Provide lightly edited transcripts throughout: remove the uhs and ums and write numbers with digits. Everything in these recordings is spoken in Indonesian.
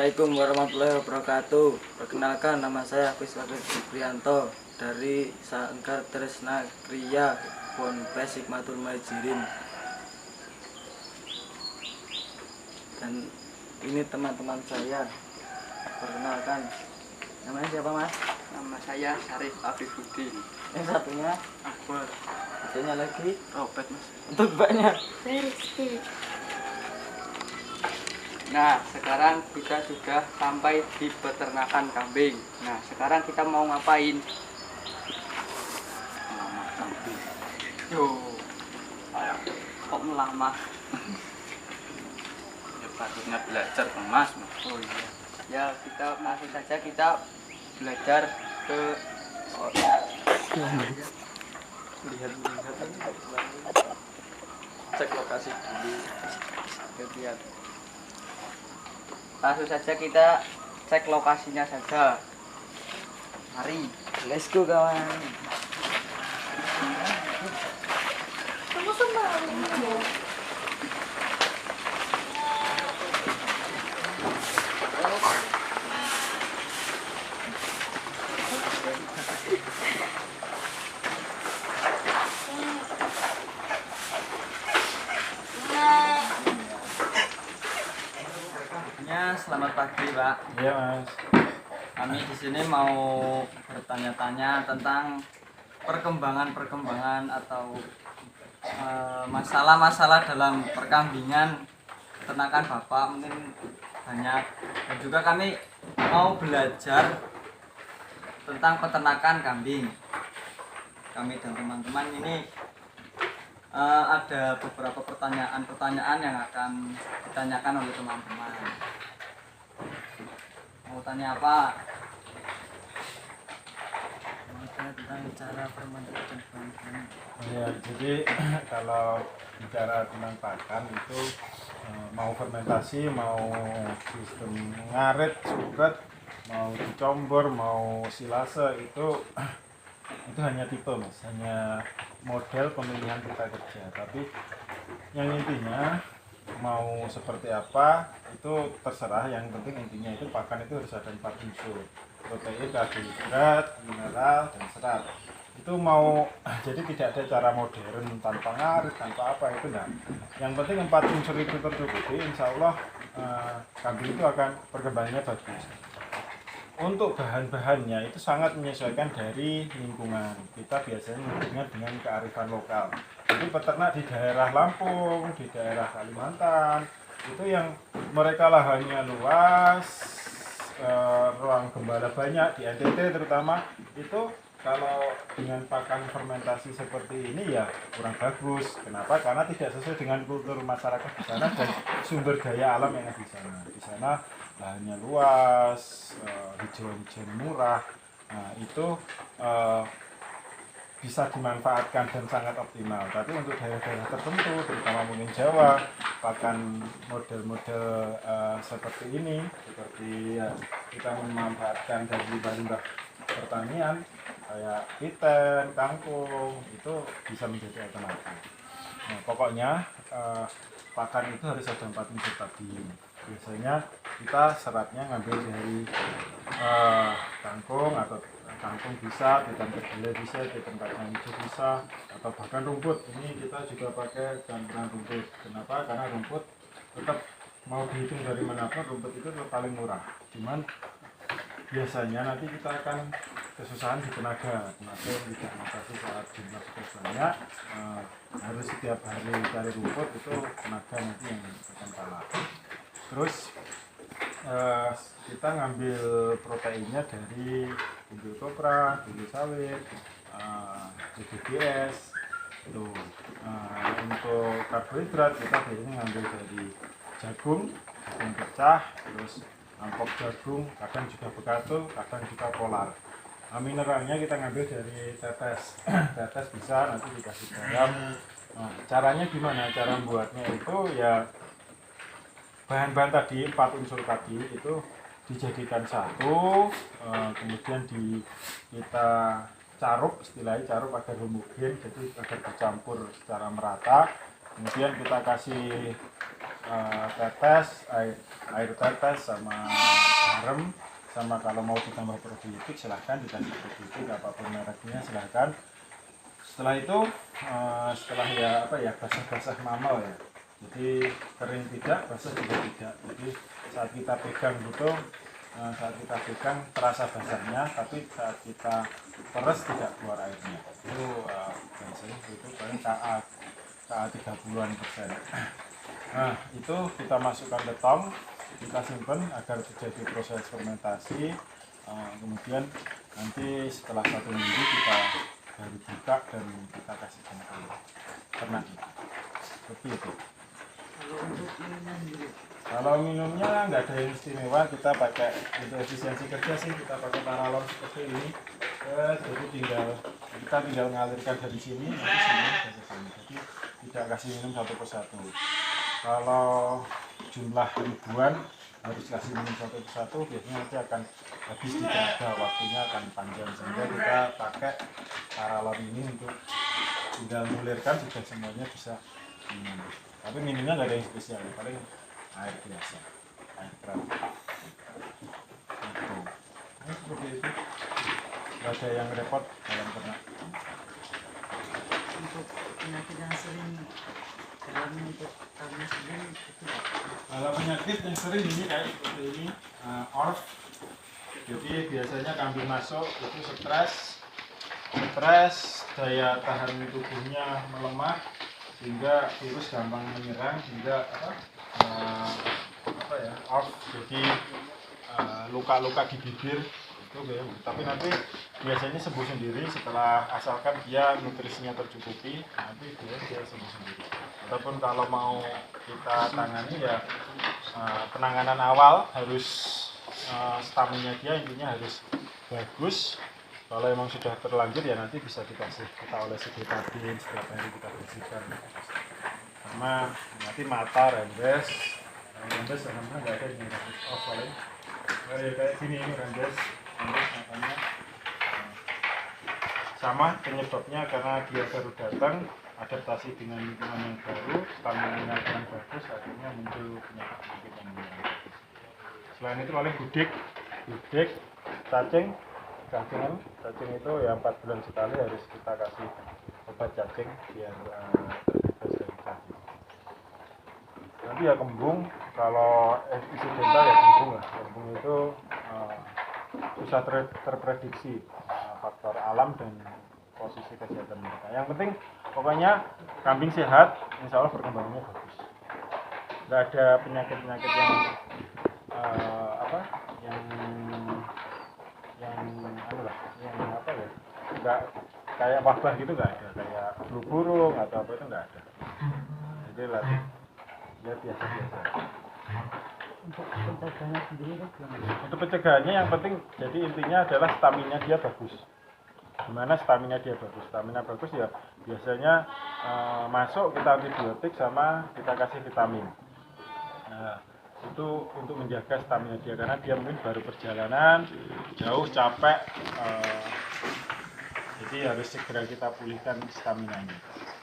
Assalamualaikum warahmatullahi wabarakatuh. Perkenalkan, nama saya Fiswakil Supriyanto dari Sanggar Tresna Kriya Ponpes Hikmatul Majirin. Dan ini teman-teman saya. Perkenalkan, namanya siapa Mas? Nama saya Syarif Afifuddin. Yang satunya Akbar. satunya lagi Robert Mas. untuk banyak. Rizky. Nah, sekarang kita sudah sampai di peternakan kambing. Nah, sekarang kita mau ngapain? Melamar kambing. Yo, kok melamar? Ya patutnya belajar Bang Mas. Oh iya. Ya, kita langsung saja kita belajar ke Lihat cek lokasi dulu. lihat. Langsung saja kita cek lokasinya saja. Mari. Let's go kawan. Kamu sembari. Selamat pagi Pak. Iya Mas. Kami di sini mau bertanya-tanya tentang perkembangan atau masalah-masalah dalam perkambingan peternakan Bapak mungkin banyak, dan juga kami mau belajar tentang peternakan kambing. Kami dan teman-teman ini ada beberapa pertanyaan yang akan ditanyakan oleh teman-teman. Mau tanya apa? Mau tanya tentang cara fermentasi dan Ya, jadi kalau bicara tentang pakan itu mau fermentasi, mau sistem ngaret, suket, mau dicombor, mau silase itu hanya tipe Mas, hanya model pemilihan kita kerja. Tapi yang intinya mau seperti apa itu terserah, yang penting intinya itu pakan itu harus ada 4 unsur: protein, karbohidrat, mineral, dan serat. Itu mau jadi tidak ada cara modern tanpa ngarit, tanpa apa itu enggak. Yang penting 4 unsur itu tercukupi, insya Allah kambing itu akan perkembangannya bagus. Untuk bahan-bahannya itu sangat menyesuaikan dari lingkungan. Kita biasanya menyebutnya dengan kearifan lokal. Jadi peternak di daerah Lampung, di daerah Kalimantan, itu yang mereka lahannya luas, ruang gembala banyak, di NTT terutama, itu kalau dengan pakan fermentasi seperti ini ya kurang bagus. Kenapa? Karena tidak sesuai dengan kultur masyarakat di sana dan sumber daya alam yang ada di sana. Di sana lahannya luas, hijau-hijau murah. Nah, itu bisa dimanfaatkan dan sangat optimal. Tapi untuk daerah-daerah tertentu, terutama mungkin Jawa, pakan model-model seperti ini, seperti ya, kita memanfaatkan dari limbah-limbah pertanian kayak piten, kangkung, itu bisa menjadi alternatif. Nah, pokoknya pakan itu harus ada 4 unsur tadi. Biasanya kita seratnya ngambil dari kangkung, atau kangkung bisa, piten kedelai bisa, piten kacang hijau bisa, atau bahkan rumput. Ini kita juga pakai campuran rumput. Kenapa? Karena rumput tetap mau dihitung dari manapun, rumput itu tetap paling murah. Cuman biasanya nanti kita akan kesusahan di tenaga yang tidak mengatasi saat jumlah tugas banyak, harus setiap hari cari rumput, itu tenaga nanti yang akan kalah. Terus kita ngambil proteinnya dari bumbu kopra, bumbu sawit, BBBS itu. Untuk karbohidrat kita biasanya ngambil dari jagung pecah, terus angkop jagung, kadang juga bekatul, kadang juga polar. Mineralnya kita ngambil dari tetes. Tetes bisa nanti dikasih garam. Caranya gimana? Cara membuatnya itu ya bahan-bahan tadi, 4 unsur tadi itu dijadikan satu, kemudian kita caruk, istilahnya caruk agar homogen, jadi agar bercampur secara merata. Kemudian kita kasih tetes, air tetes sama garam, sama kalau mau ditambah probiotik silahkan dikasih probiotik apapun mereknya silahkan. Setelah itu setelah basah-basah mamal ya, jadi kering tidak, basah juga tidak. Jadi saat kita pegang gitu, saat kita pegang terasa basahnya, tapi saat kita peres tidak keluar airnya. Itu biasanya itu paling KA 30-an%. Nah itu kita masukkan ke tong, kita simpan agar terjadi proses fermentasi. Kemudian nanti setelah 1 minggu kita baru buka dan kita kasih ke ternak. Seperti itu. Kalau minumnya nggak ada yang istimewa, kita pakai untuk efisiensi kerja sih kita pakai paralon seperti ini. Jadi kita tinggal mengalirkan dari sini nanti sini ke sini. Jadi tidak kasih minum satu persatu. Kalau jumlah ribuan harus kasih minum satu persatu, biasanya nanti akan habis dijaga, waktunya akan panjang, sehingga kita pakai paralon ini untuk tinggal mengalirkan sudah semuanya bisa minum. Tapi minumnya nggak ada yang spesial, paling air biasa, air keran. Gitu. Nah, seperti itu, nggak ada yang repot dalam ternak. Untuk penyakit yang sering dalam untuk kami sendiri itu Kalau penyakit yang sering ini kayak seperti ini, ORF. Jadi biasanya kambing masuk itu stres, daya tahan tubuhnya melemah, sehingga virus gampang menyerang, sehingga ORF. Jadi luka-luka di bibir itu ya. Tapi nanti biasanya sembuh sendiri setelah asalkan dia nutrisinya tercukupi, nanti dia sembuh sendiri. Ataupun kalau mau kita tangani ya penanganan awal harus stamina dia intinya harus bagus. Kalau emang sudah terlanjur ya nanti bisa kita olesi betadine setiap hari kita bersihkan. Karena nanti mata rendes alhamdulillah nggak ada yang rendes paling kayak gini ini rendes matanya. Sama penyebabnya karena dia baru datang, adaptasi dengan lingkungan yang baru, stamina yang bagus, akhirnya muncul penyakit yang bagus. Selain itu paling gudik, cacing itu ya 4 bulan sekali harus kita kasih obat cacing biar terbebas dari cacing. Nanti ya kembung, kalau insidental ya kembung itu susah terprediksi faktor alam dan posisi kesehatan mereka. Yang penting pokoknya kambing sehat, insya Allah perkembangannya bagus. Nggak ada penyakit-penyakit yang nggak kayak wabah gitu, nggak ada, kayak flu burung atau apa itu nggak ada. Jadi relatif ya biasa-biasa. untuk pencegahannya sendiri kan gimana? Untuk pencegahannya yang penting, jadi intinya adalah stamina dia bagus. Gimana stamina dia bagus? Stamina bagus ya biasanya masuk kita antibiotik sama kita kasih vitamin. Nah, itu untuk menjaga stamina dia karena dia mungkin baru perjalanan jauh capek, jadi harus segera kita pulihkan staminanya.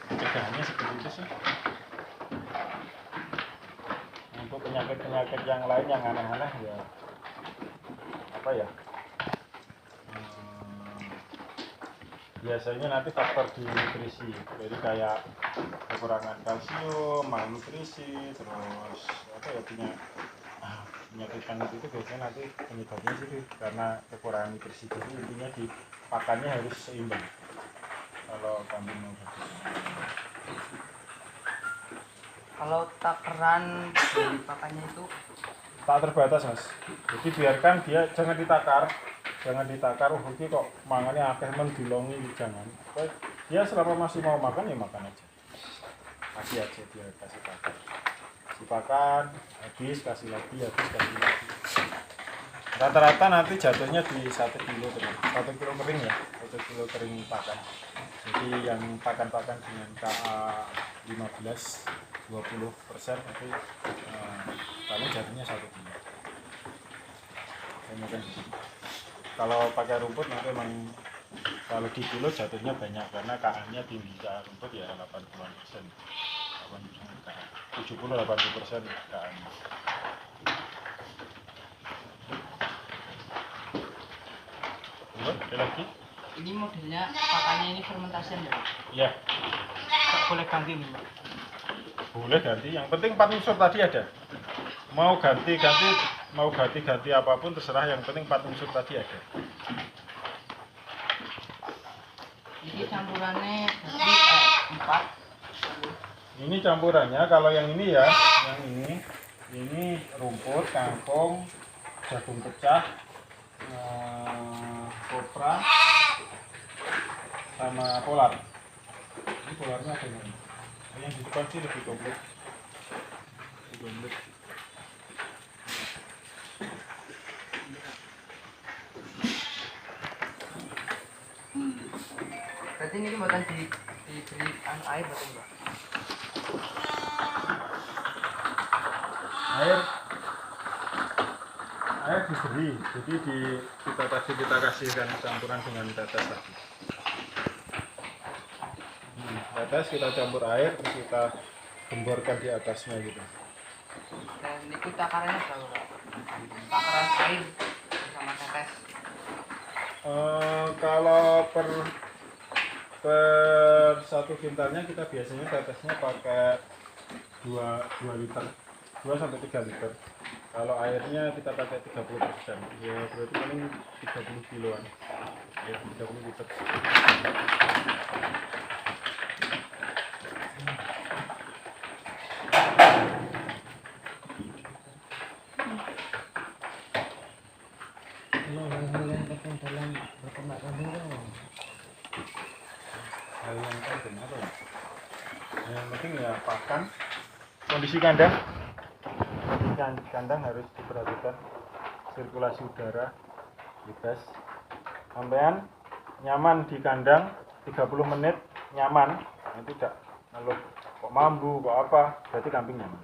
Pencegahannya seperti itu sih. Untuk penyakit-penyakit yang lain yang aneh-aneh ya biasanya nanti faktor di nutrisi, jadi kayak kekurangan kalsium, malnutrisi, terus penyakit itu biasanya nanti penyebabnya sih karena kekurangan nutrisi. Jadi intinya di pakannya harus seimbang kalau kambing mau bagus. Kalau takaran dari pakannya itu Tak terbatas mas, jadi biarkan dia, jangan ditakar. Oh ini kok mangannya akeh men dilongi, jangan. Dia selama masih mau makan ya makan aja, kasih aja, dia kasih pakan, habis kasih lagi. Rata-rata nanti jatuhnya di 1 kilo terus, 1 kilo kering ya, 1 kilo kering pakan. Jadi yang pakan-pakan dengan KA 15-20% nanti paling jatuhnya 1 kilo. Kalau pakai rumput nanti memang kalau di kilo jatuhnya banyak karena KA-nya tinggi. KA rumput ya 80%, 70-80% KA-nya. Ada lagi? Ini modelnya pakannya ini fermentasian ya. Iya, Tak boleh ganti nih, Pak. boleh ganti. Yang penting 4 unsur tadi ada. Mau ganti apapun terserah. Yang penting 4 unsur tadi ada. Ini campurannya berarti 4. Ini campurannya kalau yang ini ya, yang ini rumput, kangkung, jagung pecah, kopra, sama polar. Ini polarnya ada ini. Yang di depan sih lebih komplit. Lebih komplit. Berarti ini buatan diberi air betul, Pak. Air diberi, jadi kita kasihkan campuran dengan tetes tadi. Tetes kita campur air, terus kita gemborkan di atasnya gitu. Dan ini takarannya berapa, Pak? Takaran air sama tetes. Kalau per 1 kintalnya kita biasanya tetesnya pakai 2 liter, 2 sampai 3 liter. Kalau airnya kita pakai 30%, ya berarti paling 30 kiloan, ya 30 liter. Kalau hal-hal yang penting dalam berternak kambing itu apa? Hal yang penting apa ya? Yang penting ya pakan, kondisi kandang. Kandang harus diperhatikan, sirkulasi udara bebas, sampean nyaman di kandang 30 menit nyaman, tidak kalau kok mambu kok apa, berarti kambing nyaman.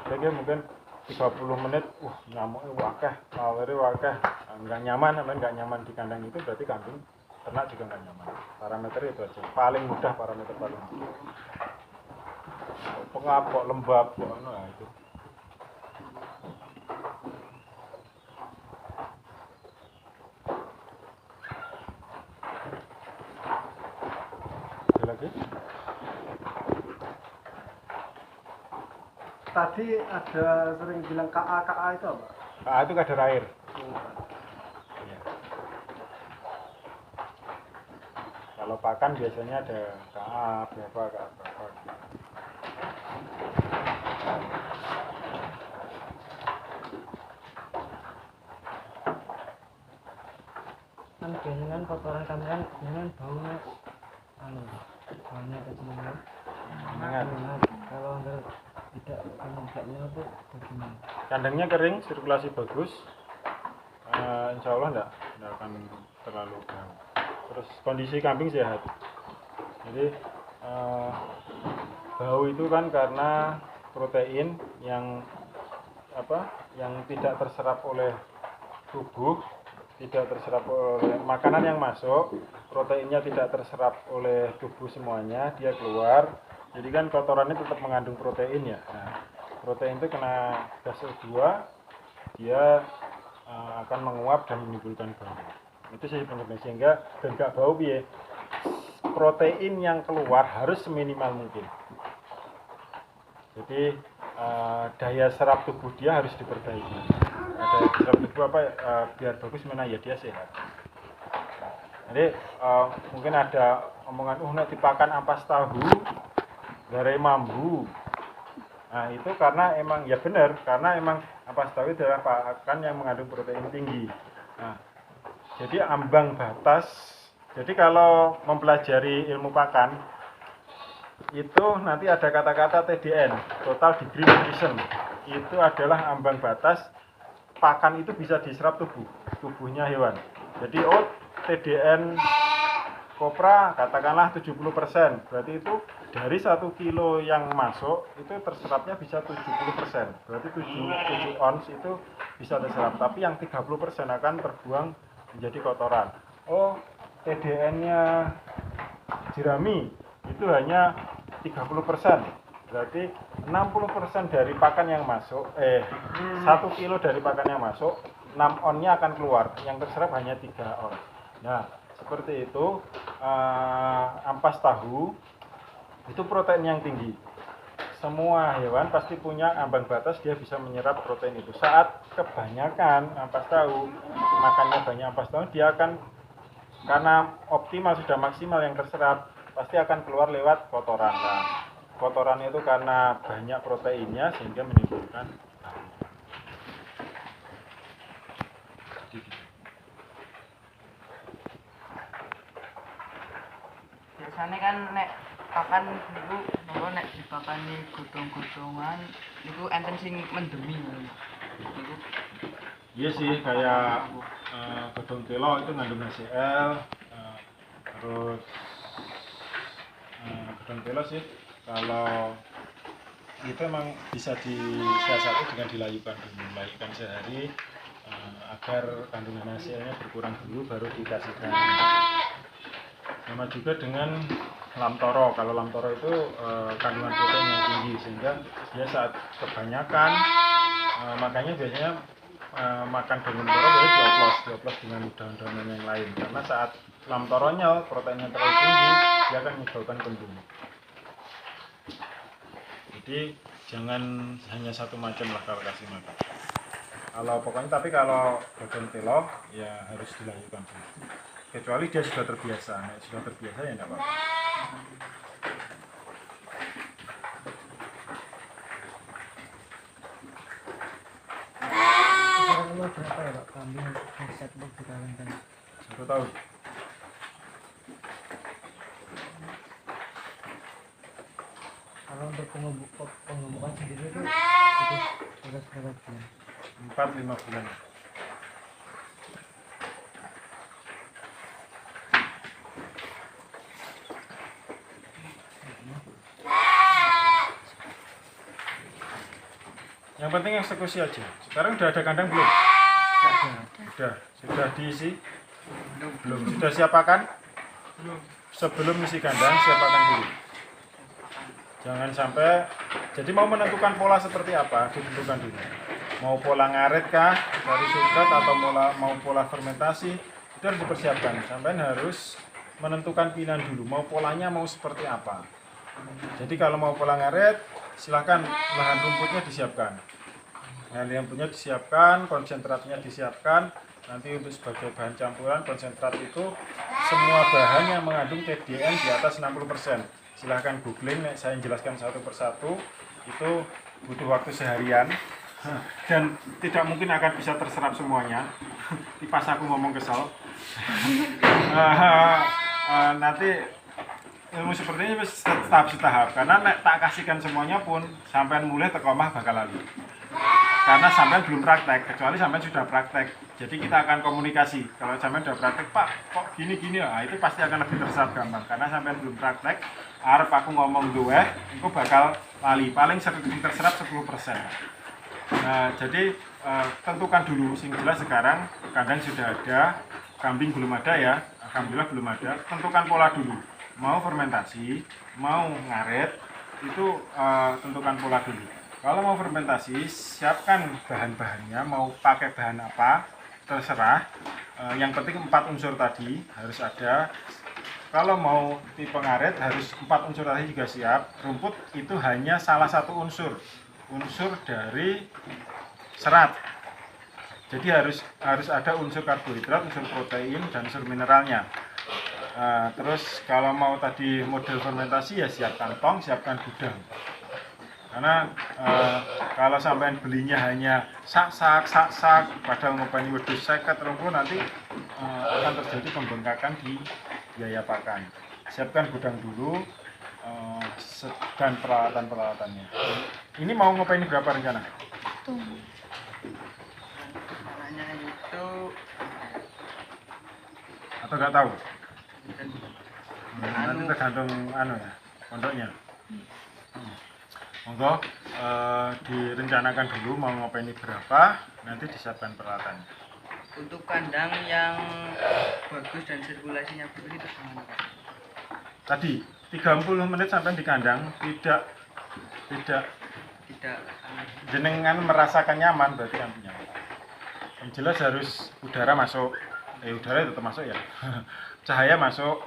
Jadi mungkin 30 menit nyamuknya wakeh, mawere wakeh, nggak nyaman di kandang, itu berarti kambing ternak juga nggak nyaman. Parameter itu aja, paling mudah parameter paling mudah. Pengap kok lembab kok itu. Ada lagi? Tadi ada sering bilang KA itu apa? Itu kadar air. Ya. Kalau pakan biasanya ada berapa. Kan biasanya kan kotoran kambing kan biasanya baunya baunya kecil. Menyengat. Kalau tidak itu bagaimana? Kandangnya kering, sirkulasi bagus. Insya Allah enggak akan terlalu bau. Terus kondisi kambing sehat. Jadi bau itu kan karena protein yang tidak terserap oleh tubuh, tidak terserap oleh makanan yang masuk, proteinnya tidak terserap oleh tubuh semuanya, dia keluar. Jadi kan kotorannya tetap mengandung protein ya. Nah, protein itu kena gas O2, dia akan menguap dan menimbulkan bau. Itu sih penyebabnya, sehingga dan gak bau piye. Protein yang keluar harus seminimal mungkin. Jadi daya serap tubuh dia harus diperbaiki. Daya serap tubuh biar bagus mana ya dia sehat. Jadi mungkin ada omongan nek dipakan ampas tahu garai mambu. Nah itu karena emang ya benar, karena emang ampas tahu itu adalah pakan yang mengandung protein tinggi. Nah, jadi ambang batas. Jadi kalau mempelajari ilmu pakan itu nanti ada kata-kata TDN, total degree nutrition. Itu adalah ambang batas pakan itu bisa diserap tubuhnya hewan. Jadi TDN kopra katakanlah 70%, berarti itu dari 1 kilo yang masuk itu terserapnya bisa 70%, berarti 7 ons itu bisa terserap, tapi yang 30% akan terbuang menjadi kotoran. TDN-nya jerami itu hanya 30%, berarti 60% dari pakan yang masuk 1 kilo dari pakan yang masuk 6 onnya akan keluar, yang terserap hanya 3 on. Nah, seperti itu. Ampas tahu itu protein yang tinggi. Semua hewan pasti punya ambang batas dia bisa menyerap protein itu. Saat kebanyakan ampas tahu, makannya banyak ampas tahu, dia akan, karena optimal sudah maksimal yang terserap, pasti akan keluar lewat kotoran. Nah, kotoran itu karena banyak proteinnya sehingga menimbulkan biasanya kan nek pakan niku nopo nek dipakani godhong-godhongan niku enten sing mendemi niku. Iya sih, kayak godhong telo itu mengandung HCl, terus godhong telo sih kalau itu emang bisa disiasati dengan dilayukan dulu, layukan sehari agar kandungan HCl-nya berkurang dulu baru dikasihkan. Sama juga dengan lamtoro. Kalau lamtoro itu kandungan protein yang tinggi sehingga dia saat kebanyakan makanya biasanya makan daun lamtoro biasanya dioplos dengan daun-daunan yang lain, karena saat lamtoronya proteinnya terlalu tinggi dia akan menyebabkan kembung. Jadi jangan hanya satu macam lah kalau kasih makan. Tapi kalau godhong telo ya harus dilayukan dulu. Kecuali dia sudah terbiasa. Nah, sudah terbiasa ya enggak apa-apa. Kisaran umur berapa ya Pak kambing yang siap untuk dikawinkan? 1 tahun. Kalau untuk pengembukan sendiri itu butuh proses berapa bulan? 4-5 bulan. Yang penting eksekusi aja. Sekarang udah ada kandang belum? Sudah diisi? Belum. Sudah siap pakan? Belum. Sebelum isi kandang siap pakan dulu. Jangan sampai, jadi mau menentukan pola seperti apa ditentukan dulu. Mau pola ngaret kah dari suket atau mau pola fermentasi, itu harus dipersiapkan. Sampai harus menentukan pilihan dulu. Mau polanya mau seperti apa. Jadi kalau mau pola ngaret, silahkan lahan rumputnya disiapkan. Nah, yang punya disiapkan, konsentratnya disiapkan. Nanti untuk sebagai bahan campuran, konsentrat itu semua bahan yang mengandung TDN di atas 60%. Silahkan googling, saya jelaskan satu persatu. Itu butuh waktu seharian dan tidak mungkin akan bisa terserap semuanya. Pas aku ngomong kesel. Nanti ilmu seperti ini tahap-tahap, karena tak kasihkan semuanya pun sampai mulai teko omah bakal lali. Karena sampai belum praktek, kecuali sampai sudah praktek. Jadi kita akan komunikasi. Kalau sampai sudah praktek, Pak, kok gini-gini, nah, itu pasti akan lebih terserap gampang. Karena sampai belum praktek, arep aku ngomong duwe, itu bakal lali. Paling terserap 10%. Nah, jadi tentukan dulu. Sing jelas sekarang kandang sudah ada, kambing belum ada ya. Alhamdulillah belum ada. Tentukan pola dulu. Mau fermentasi, mau ngaret, itu tentukan pola dulu. Kalau mau fermentasi, siapkan bahan-bahannya, mau pakai bahan apa, terserah. Yang penting 4 unsur tadi harus ada. Kalau mau tipe ngaret, harus 4 unsur tadi juga siap. Rumput itu hanya salah satu unsur dari serat. Jadi harus ada unsur karbohidrat, unsur protein, dan unsur mineralnya. Terus kalau mau tadi model fermentasi ya siapkan tong, siapkan gudang. Karena kalau sampai belinya hanya sak padahal ngopeni wedhus 50-20 nanti akan terjadi pembengkakan di biaya pakan. Siapkan gudang dulu dan peralatan-peralatannya. Ini mau ngopeni berapa rencana? Caranya itu Atau nggak tahu? Nanti tergantung ya, pondoknya. Monggo direncanakan dulu mau ngopeni berapa, nanti disiapkan peralatannya. untuk kandang yang bagus dan sirkulasinya bagus itu gimana Pak? Tadi 30 menit sampai di kandang tidak Tidak jenengan merasakan nyaman berarti yang punya. Yang jelas harus udara masuk. Udara tetap masuk ya. Cahaya masuk.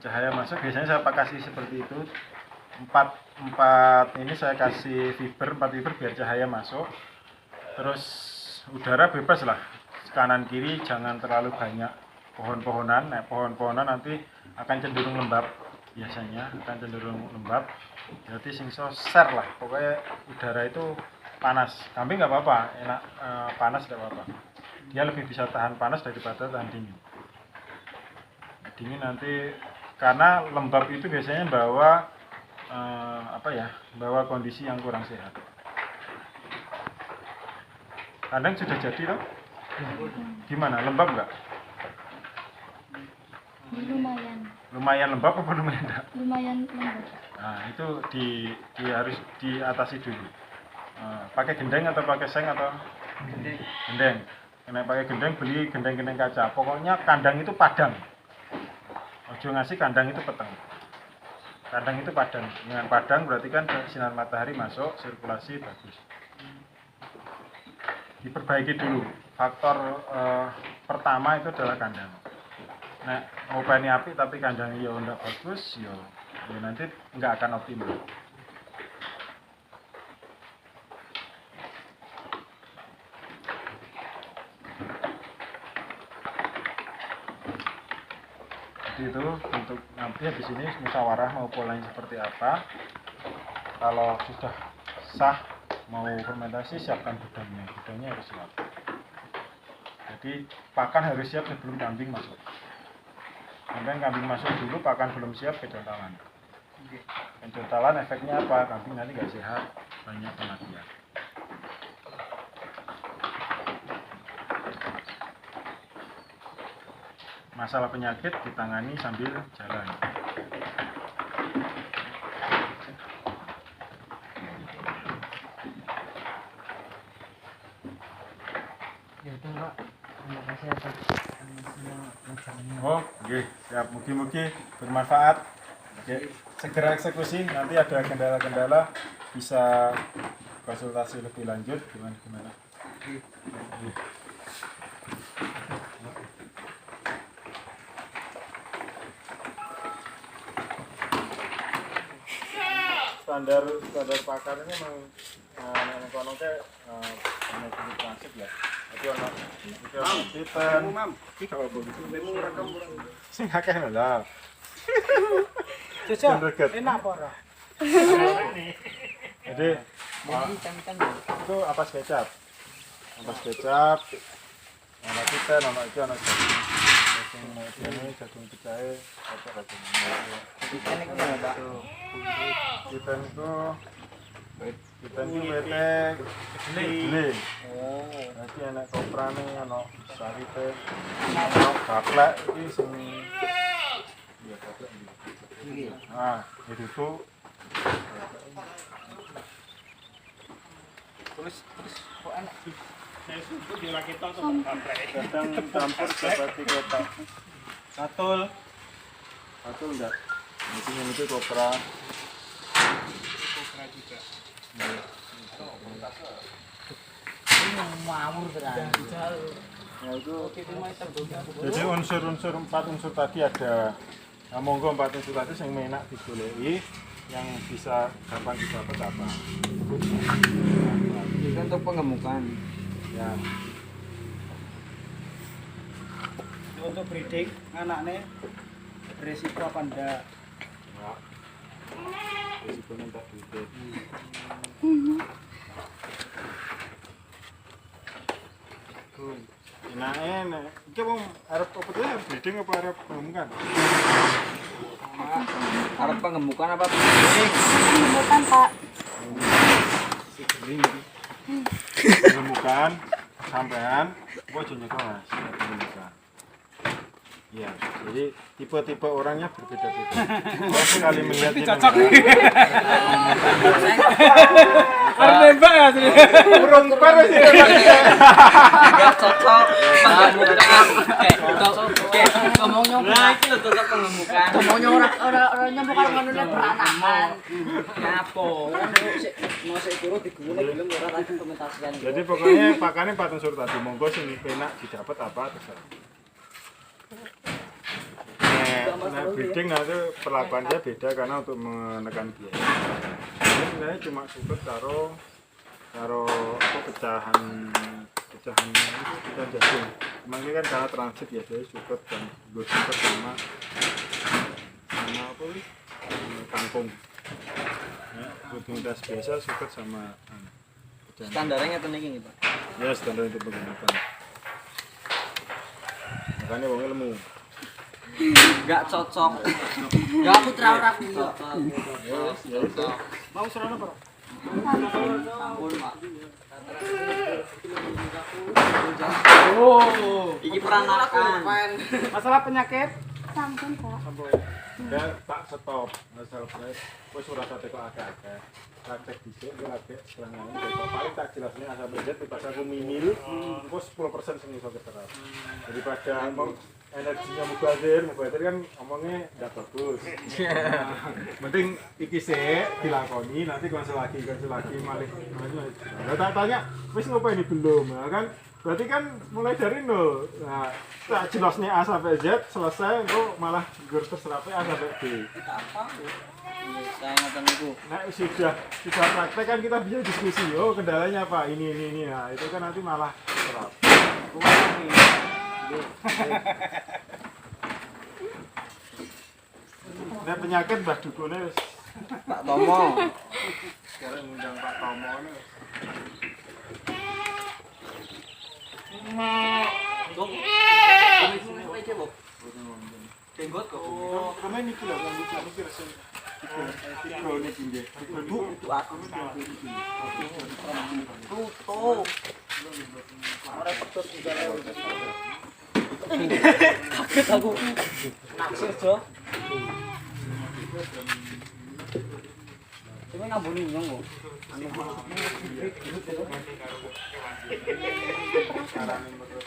Cahaya masuk biasanya saya kasih seperti itu. Empat ini saya kasih fiber, 4 fiber biar cahaya masuk. Terus udara bebas lah. Kanan kiri jangan terlalu banyak pohon-pohonan. Nah, pohon-pohonan nanti akan cenderung lembab, biasanya akan cenderung lembab. Jadi singso ser lah, pokoknya udara itu panas. Kambing nggak apa-apa, enak, panas tidak apa-apa. Dia lebih bisa tahan panas daripada tahan dingin. Dingin nanti karena lembab itu biasanya bawa bawa kondisi yang kurang sehat. Kandang sudah jadi toh? Gimana, lembab nggak? Lumayan. Lumayan lembab apa lumayan enggak? Lumayan lembab. Nah itu harus diatasi dulu. Pakai gendeng atau pakai seng atau gendeng? Karena pakai gendeng, beli gendeng-gendeng kaca. Pokoknya kandang itu padang. Ojo ngasih kandang itu peteng. Kandang itu padang. Dengan padang berarti kan sinar matahari masuk, sirkulasi bagus. Diperbaiki dulu. Faktor pertama itu adalah kandang. Nah, ngopeni api tapi kandangnya ya enggak bagus, ya nanti enggak akan optimal. Jadi itu untuk nanti habis ini musyawarah mau polanya seperti apa. Kalau sudah sah mau fermentasi, siapkan gudangnya. Gudangnya harus siap. Jadi pakan harus siap sebelum kambing masuk. Sampai kambing masuk dulu, pakan belum siap, kedontalan. Kedontalan efeknya apa? Kambing nanti nggak sehat, banyak kematian. Masalah penyakit ditangani sambil jalan. Ya udah Pak, terima kasih atas semua acaranya. Oh, oke, siap. Mugi-mugi bermanfaat. Oke, segera eksekusi. Nanti ada kendala-kendala bisa konsultasi lebih lanjut gimana. Standar pakarnya memang kono ke klasik ya. Tapi ono tipen. Sing akeh lho. Cocok. Enak apa ora? Jadi itu ampas kecap. Ampas kecap. Ono tipen, ono iki ono jagung pecahe, jagung. Ikan itu nggak Pak? Tipen itu wetek gede. Nanti anak koprane ana saripe. Ana gaplek iki sing iya gaplek iki. Nah, itu tuh Terus kok enak sih? kadang campur seperti kotak. Satul enggak? Mungkin yang itu kopra. Ini ngawur berarti. Ya itu. Jadi unsur-unsur 4 unsur tadi ada. Nah, monggo 4 unsur tadi yang enak digoleki, yang bisa gampang didapat apa? Itu untuk pengemukan. Ya. Untuk breeding anaknya beresiko apa enggak? Ya. Risikonya tak dikit. Enak. Iki mau arep apa tuh? Breeding apa arep pengemukan? Arep pengemukan apa pengemukan? Bukan Pak. Pengemukan sampean, gua aja nyekel Mas. Pengemukan. Ya, jadi tipe-tipe orangnya berbeda-beda. Saya sekali melihat ini Harus nembak ya sini. urung paras ya. Enggak cocok pengemukan. Ngomongnya Nah, iki lho cocok pengemukan. ngomongnya orang nyambung karo ngono nek beranakan. Nyapo? Mau sik turu digulung gelem ora tak dokumentasikan. Jadi pokoknya pakannya patung sur tadi monggo sing penak didapat apa terserah. Nah, breeding nanti perlakuannya beda karena untuk menekan biaya. Ini sebenarnya cuma cukup karo apa pecahan jagung. Emang ini kan karena transit ya, jadi cukup dan cukup sama apa nih? Kangkung. Ya, rutinitas biasa cukup sama Standarnya ngeten iki, Pak. ya standar untuk menggunakan. Makanya wong ilmu. Enggak cocok. Enggak aku terawrak iki. Ya itu. Mau serana, Pak? Sampun, Pak. Oh, Iki peranakan. Masalah penyakit? Sampun, Pak. Ya tak stop. Masalah wis ora sate kok akeh-akeh. Praktek dhisik yo lagi serangan kok paling tak jelasnya asal beda pas aku mimil engko 10% sing iso keserap. Daripada mau energinya mubazir kan ngomongnya nggak bagus. Penting iki sik dilakoni nanti konsul lagi malih. Lah tak tanya wis ngopo ini belum ya kan berarti kan mulai dari nol. Nah, tak jelasnya A sampai Z selesai engko malah gur terserap A sampai B. Saya ngoten niku. Nah, sudah praktek kan kita bisa diskusi. Oh, kendalanya apa? Ini. Nah, itu kan nanti malah serap. Nah, penyakit Mbah Dukune wis Pak Tomo. sekarang ngundang Pak Tomo ne. Jenggot kok. Karena ini kilo yang bisa mikir sing kilo ini tinggi. Bu, itu aku. Tuh. Ora petus segala. Kaget aku. Naksir, Jo. Cuma ngambuni nyong kok. Carane menurut